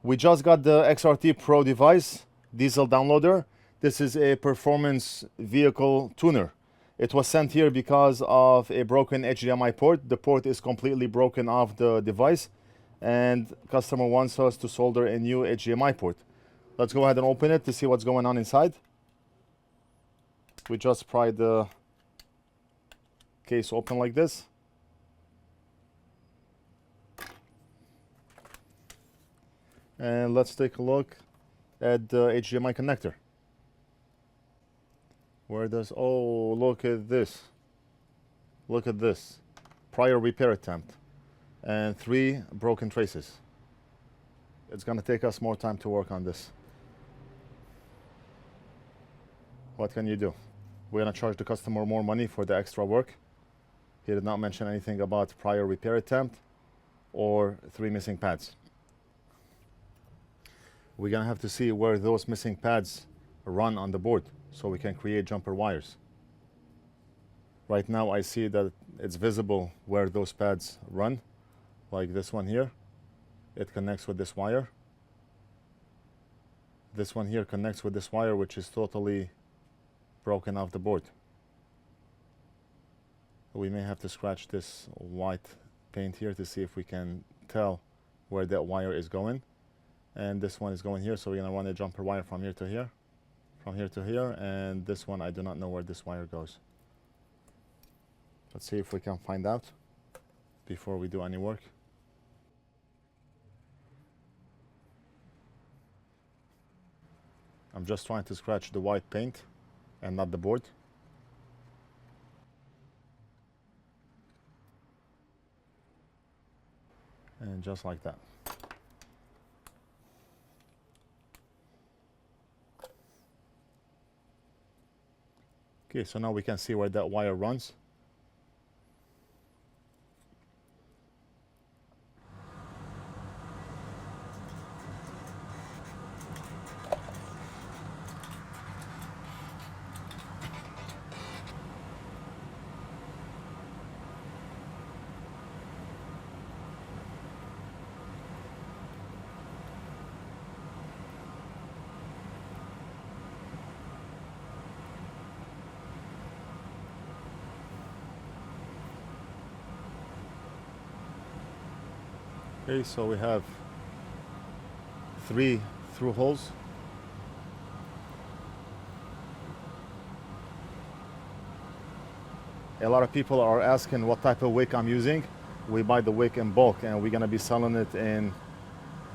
We just got the XRT Pro device, diesel downloader. This is a performance vehicle tuner. It was sent here because of a broken HDMI port. The port is completely broken off the device, and customer wants us to solder a new HDMI port. Let's go ahead and open it to see what's going on inside. We just pried the case open like this. And let's take a look at the HDMI connector. Where does, oh, look at this. Look at this. Prior repair attempt. And 3 broken traces. It's gonna take us more time to work on this. What can you do? We're gonna charge the customer more money for the extra work. He did not mention anything about prior repair attempt or 3 missing pads. We're gonna have to see where those missing pads run on the board so we can create jumper wires. Right now I see that it's visible where those pads run, like this one here. It connects with this wire. This one here connects with this wire, which is totally broken off the board. We may have to scratch this white paint here to see if we can tell where that wire is going. And this one is going here, so we're gonna run a jumper wire from here to here, from here to here, and this one I do not know where this wire goes. Let's see if we can find out before we do any work. I'm just trying to scratch the white paint and not the board. And just like that. Okay, so now we can see where that wire runs. Okay, so we have 3 through holes. A lot of people are asking what type of wick I'm using. We buy the wick in bulk, and we're gonna be selling it in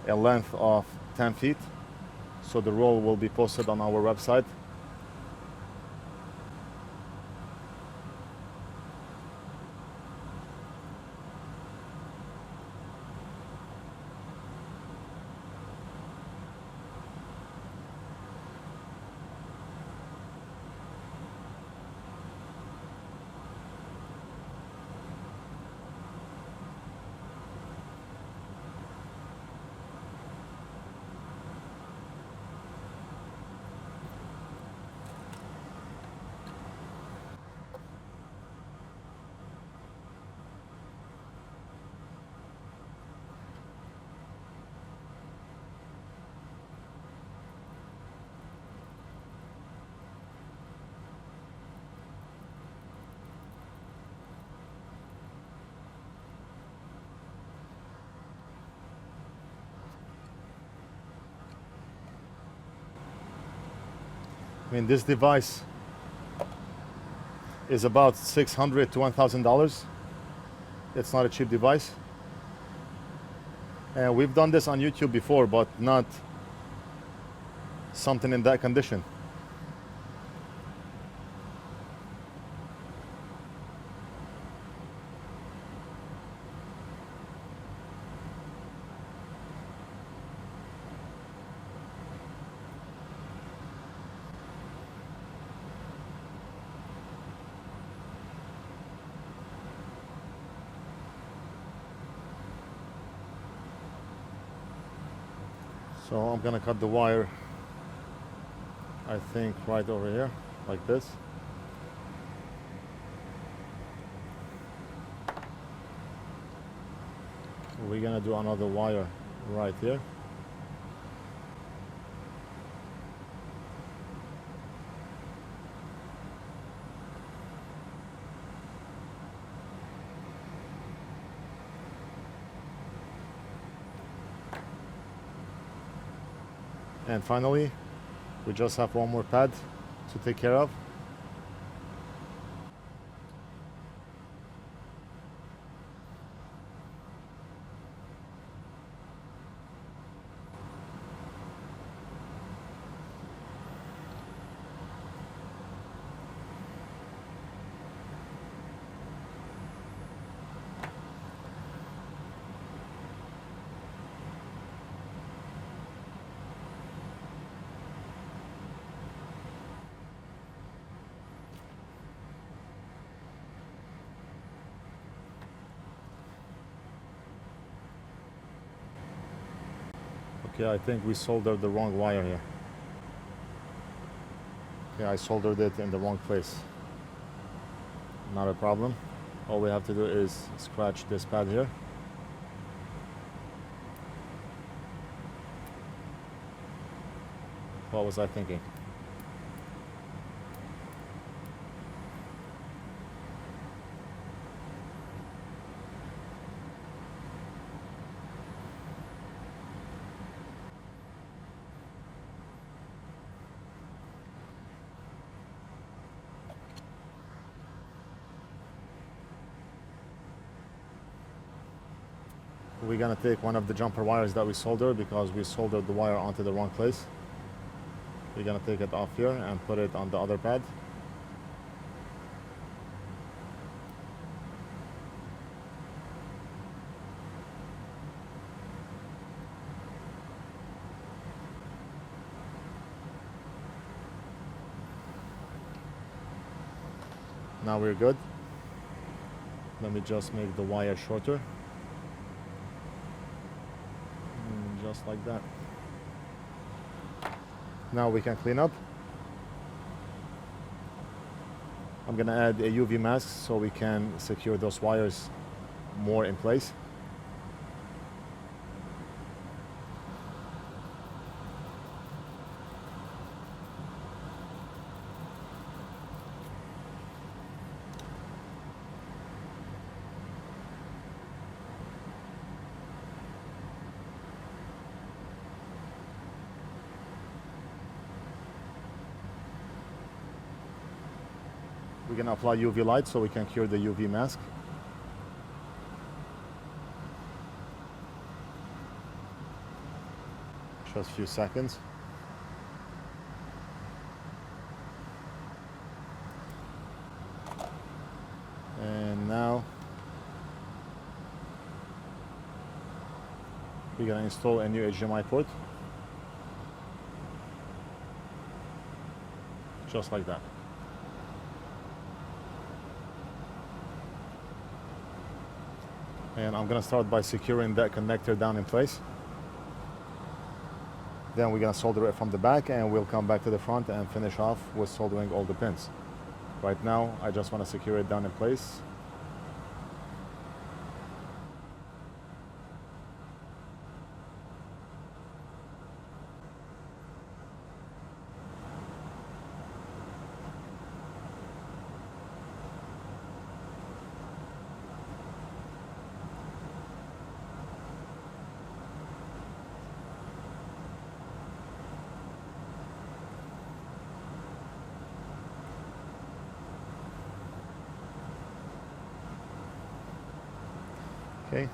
a length of 10 feet. So the roll will be posted on our website. I mean, this device is about $600 to $1,000. It's not a cheap device. And we've done this on YouTube before, but not something in that condition. So I'm gonna cut the wire, I think, right over here, like this. We're gonna do another wire right here. And finally, we just have one more pad to take care of. Okay, I think we soldered the wrong wire here. Yeah, I soldered it in the wrong place. Not a problem. All we have to do is scratch this pad here. What was I thinking? We're gonna take one of the jumper wires that we soldered because we soldered the wire onto the wrong place. We're gonna take it off here and put it on the other pad. Now we're good. Let me just make the wire shorter. Just like that. Now we can clean up. I'm gonna add a UV mask so we can secure those wires more in place. We're gonna apply UV light so we can cure the UV mask. Just a few seconds. And now we're gonna install a new HDMI port. Just like that. And I'm gonna start by securing that connector down in place. Then we're gonna solder it from the back and we'll come back to the front and finish off with soldering all the pins. Right now, I just wanna secure it down in place. Okay.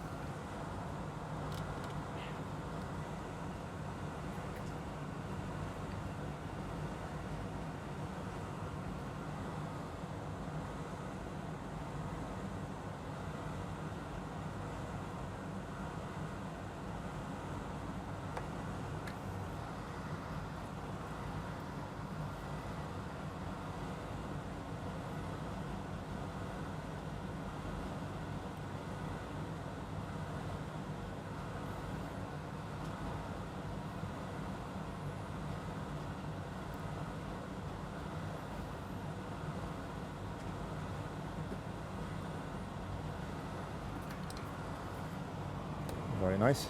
Very nice.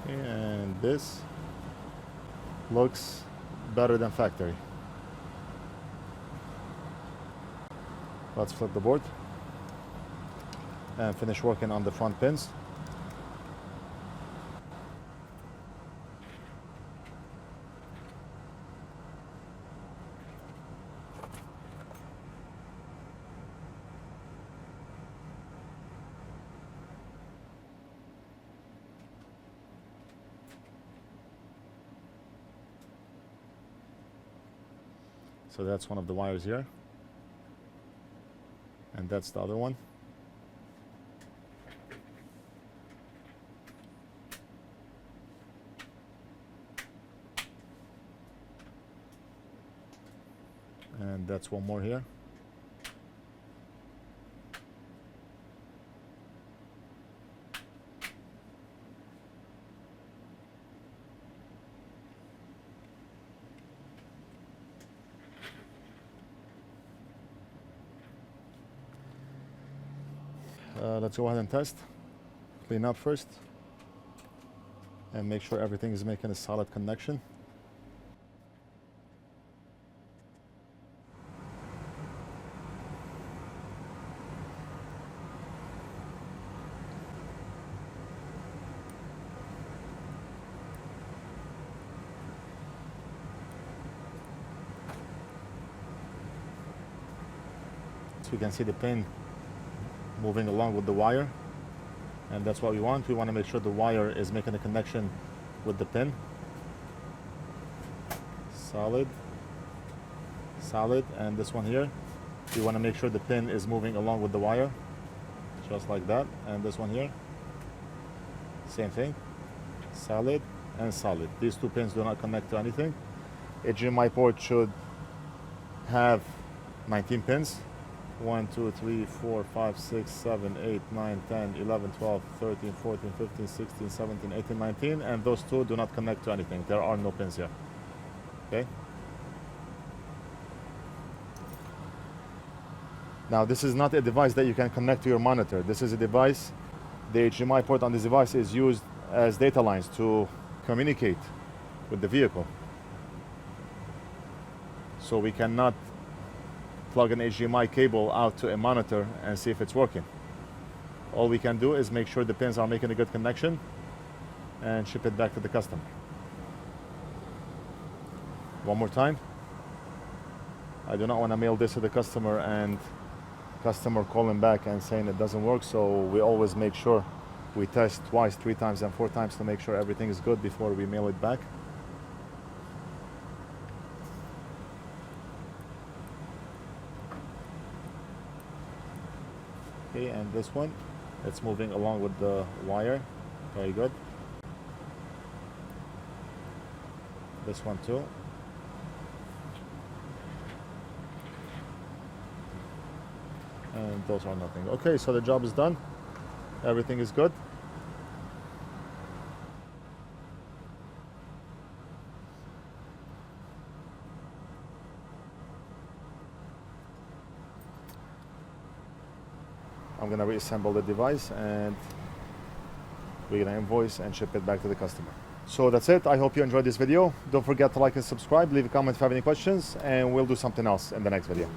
And this Looks better than factory. Let's flip the board and finish working on the front pins. So that's one of the wires here, and that's the other one. And that's one more here. Let's go ahead and test. Clean up first and make sure everything is making a solid connection. So you can see the pin moving along with the wire, and that's what we want. We want to make sure the wire is making a connection with the pin. Solid, solid. And this one here, we want to make sure the pin is moving along with the wire, just like that. And this one here, same thing, solid and solid. These two pins do not connect to anything. HDMI port should have 19 pins. 1, 2, 3, 4, 5, 6, 7, 8, 9, 10, 11, 12, 13, 14, 15, 16, 17, 18, 19, and those two do not connect to anything. There are no pins here. Okay? Now, this is not a device that you can connect to your monitor. This is a device, the HDMI port on this device is used as data lines to communicate with the vehicle. So we cannot plug an HDMI cable out to a monitor and see if it's working. All we can do is make sure the pins are making a good connection and ship it back to the customer. One more time. I do not want to mail this to the customer and customer calling back and saying it doesn't work, so we always make sure we test twice, 3 times and 4 times to make sure everything is good before we mail it back. Okay, and this one, it's moving along with the wire. Very good. This one too. And those are nothing. Okay, so the job is done. Everything is good. I'm going to reassemble the device and we're going to invoice and ship it back to the customer. So that's it. I hope you enjoyed this video. Don't forget to like and subscribe. Leave a comment if you have any questions, and we'll do something else in the next video.